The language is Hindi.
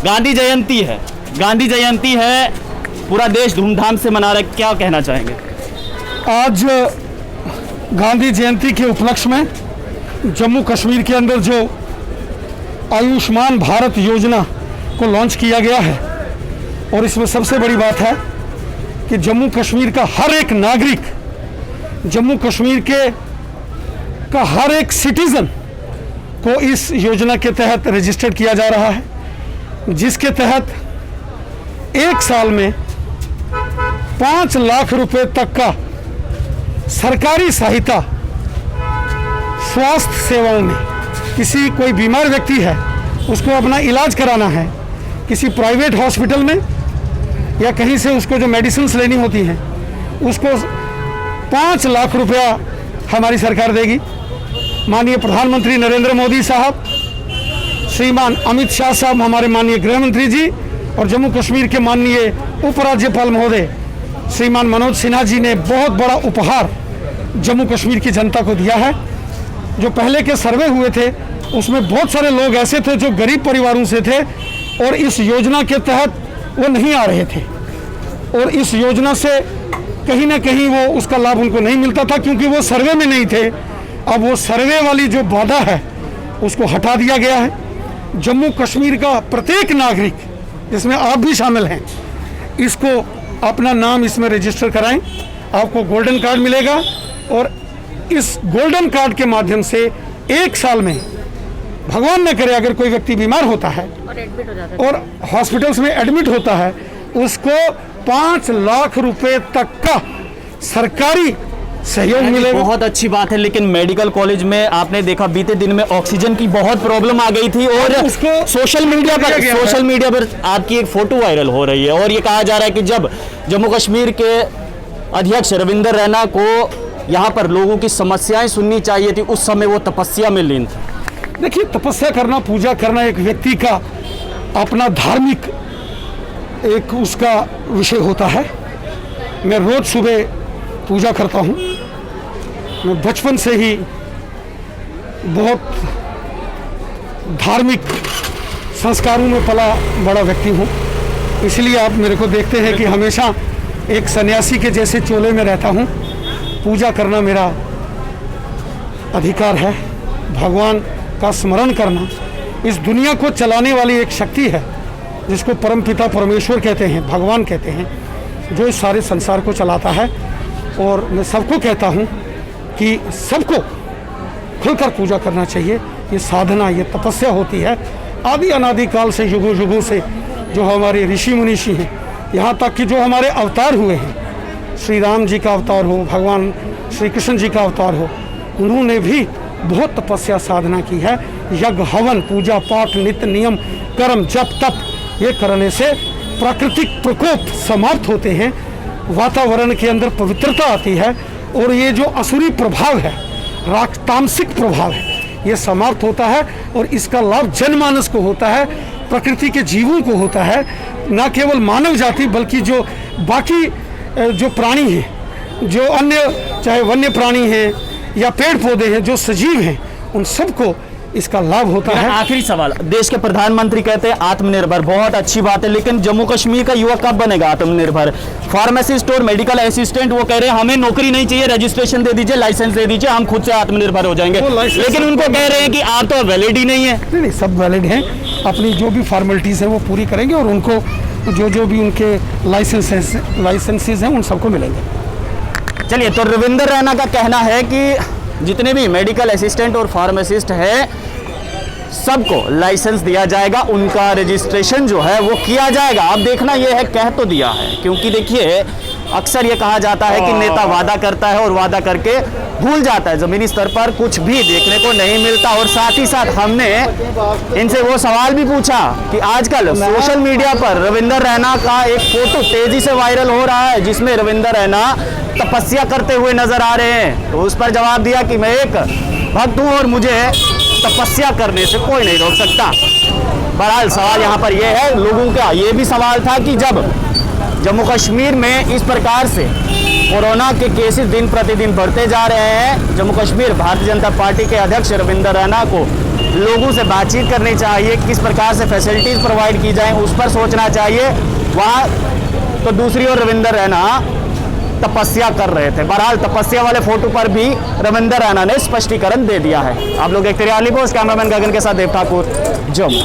गांधी जयंती है, पूरा देश धूमधाम से मना रहा है, क्या कहना चाहेंगे? आज गांधी जयंती के उपलक्ष्य में जम्मू कश्मीर के अंदर जो आयुष्मान भारत योजना को लॉन्च किया गया है, और इसमें सबसे बड़ी बात है कि जम्मू कश्मीर का हर एक नागरिक, जम्मू कश्मीर का हर एक सिटीजन को इस योजना के तहत रजिस्टर्ड किया जा रहा है, जिसके तहत एक साल में 5 लाख रुपए तक का सरकारी सहायता स्वास्थ्य सेवाओं में, किसी कोई बीमार व्यक्ति है उसको अपना इलाज कराना है किसी प्राइवेट हॉस्पिटल में या कहीं से, उसको जो मेडिसिन लेनी होती हैं उसको 5 लाख रुपया हमारी सरकार देगी। माननीय प्रधानमंत्री नरेंद्र मोदी साहब, श्रीमान अमित शाह साहब, हमारे माननीय गृह मंत्री जी, और जम्मू कश्मीर के माननीय उपराज्यपाल महोदय श्रीमान मनोज सिन्हा जी ने बहुत बड़ा उपहार जम्मू कश्मीर की जनता को दिया है। जो पहले के सर्वे हुए थे उसमें बहुत सारे लोग ऐसे थे जो गरीब परिवारों से थे और इस योजना के तहत वो नहीं आ रहे थे, और इस योजना से कहीं ना कहीं वो उसका लाभ उनको नहीं मिलता था क्योंकि वो सर्वे में नहीं थे। अब वो सर्वे वाली जो बाधा है उसको हटा दिया गया है। जम्मू कश्मीर का प्रत्येक नागरिक, जिसमें आप भी शामिल हैं, इसको अपना नाम इसमें रजिस्टर कराएं, आपको गोल्डन कार्ड मिलेगा, और इस गोल्डन कार्ड के माध्यम से एक साल में, भगवान न करे अगर कोई व्यक्ति बीमार होता है और हॉस्पिटल्स में एडमिट होता है, उसको 5 लाख रुपए तक का सरकारी सहयोग मिलेगा। बहुत अच्छी बात है, लेकिन मेडिकल कॉलेज में आपने देखा बीते दिन में ऑक्सीजन की बहुत प्रॉब्लम आ गई थी, और उसको सोशल मीडिया पर आपकी एक फोटो वायरल हो रही है, और ये कहा जा रहा है कि जब जम्मू कश्मीर के अध्यक्ष रविंदर रैना को यहाँ पर लोगों की समस्याएं सुननी चाहिए थी, उस समय वो तपस्या में लीन थे। देखिए, तपस्या करना, पूजा करना एक व्यक्ति का अपना धार्मिक एक उसका विषय होता है। मैं रोज सुबह पूजा करता हूँ। मैं बचपन से ही बहुत धार्मिक संस्कारों में पला बड़ा व्यक्ति हूँ, इसलिए आप मेरे को देखते हैं कि हमेशा एक सन्यासी के जैसे चोले में रहता हूँ। पूजा करना मेरा अधिकार है। भगवान का स्मरण करना इस दुनिया को चलाने वाली एक शक्ति है, जिसको परमपिता परमेश्वर कहते हैं, भगवान कहते हैं, जो इस सारे संसार को चलाता है। और मैं सबको कहता हूँ कि सबको खुलकर पूजा करना चाहिए। ये साधना, ये तपस्या होती है आदि अनादि काल से, युगों युगों से, जो हमारे ऋषि मुनीषी हैं, यहाँ तक कि जो हमारे अवतार हुए हैं, श्री राम जी का अवतार हो, भगवान श्री कृष्ण जी का अवतार हो, उन्होंने भी बहुत तपस्या साधना की है। यज्ञ, हवन, पूजा पाठ, नित्य नियम, कर्म, जप, तप, ये करने से प्राकृतिक प्रकोप समाप्त होते हैं, वातावरण के अंदर पवित्रता आती है, और ये जो असुरी प्रभाव है, तामसिक प्रभाव है, ये समाप्त होता है, और इसका लाभ जनमानस को होता है, प्रकृति के जीवों को होता है। न केवल मानव जाति बल्कि जो बाकी जो प्राणी हैं, जो अन्य चाहे वन्य प्राणी हैं या पेड़ पौधे हैं, जो सजीव हैं, उन सबको इसका लाभ होता है। आखिरी सवाल, देश के प्रधानमंत्री कहते हैं आत्मनिर्भर, बहुत अच्छी बात है, लेकिन जम्मू कश्मीर का युवा कब बनेगा आत्मनिर्भर? फार्मासिस्ट और मेडिकल असिस्टेंट वो कह रहे हैं हमें नौकरी नहीं चाहिए, रजिस्ट्रेशन दे दीजिए, लाइसेंस दे दीजिए, हम खुद से आत्मनिर्भर हो जाएंगे, लेकिन उनको कह रहे हैं कि आप तो वैलिड ही नहीं है। नहीं, सब वैलिड हैं, अपनी जो भी फॉर्मेलिटीज़ है वो पूरी करेंगे, और उनको जो भी उनके लाइसेंसेस हैं उन सबको मिलेंगे। चलिए, तो रविंदर रैना का कहना है कि जितने भी मेडिकल असिस्टेंट और फार्मासिस्ट हैं सबको लाइसेंस दिया जाएगा, उनका रजिस्ट्रेशन जो है वो किया जाएगा। अब देखना ये है, कह तो दिया है, क्योंकि देखिए अक्सर ये कहा जाता है कि नेता वादा करता है और वादा करके भूल जाता है, ज़मीनी स्तर पर कुछ भी देखने को नहीं मिलता। और साथ ही साथ हमने इनसे वो सवाल भी पूछा कि आजकल सोशल मीडिया पर रविंदर रैना का एक फोटो तेजी से वायरल हो रहा है, जिसमें रविंदर रैना तपस्या करते हुए नजर आ रहे हैं, तो उस पर जवाब दिया कि मैं एक भक्त हूँ और मुझे तपस्या करने से कोई नहीं रोक सकता। बहरहाल सवाल यहाँ पर यह है, लोगों का ये भी सवाल था कि जब जम्मू कश्मीर में इस प्रकार से कोरोना के केसेस दिन प्रतिदिन बढ़ते जा रहे हैं, जम्मू कश्मीर भारतीय जनता पार्टी के अध्यक्ष रविंदर रैना को लोगों से बातचीत करनी चाहिए, किस प्रकार से फैसिलिटीज़ प्रोवाइड की जाएं उस पर सोचना चाहिए। वहाँ तो दूसरी ओर रविंदर रैना तपस्या कर रहे थे। बहरहाल तपस्या वाले फोटो पर भी रविंदर रैना ने स्पष्टीकरण दे दिया है। आप लोग देखते रहिए अर्ली पोस्ट, कैमरामैन गगन के साथ देव ठाकुर, जम्मू।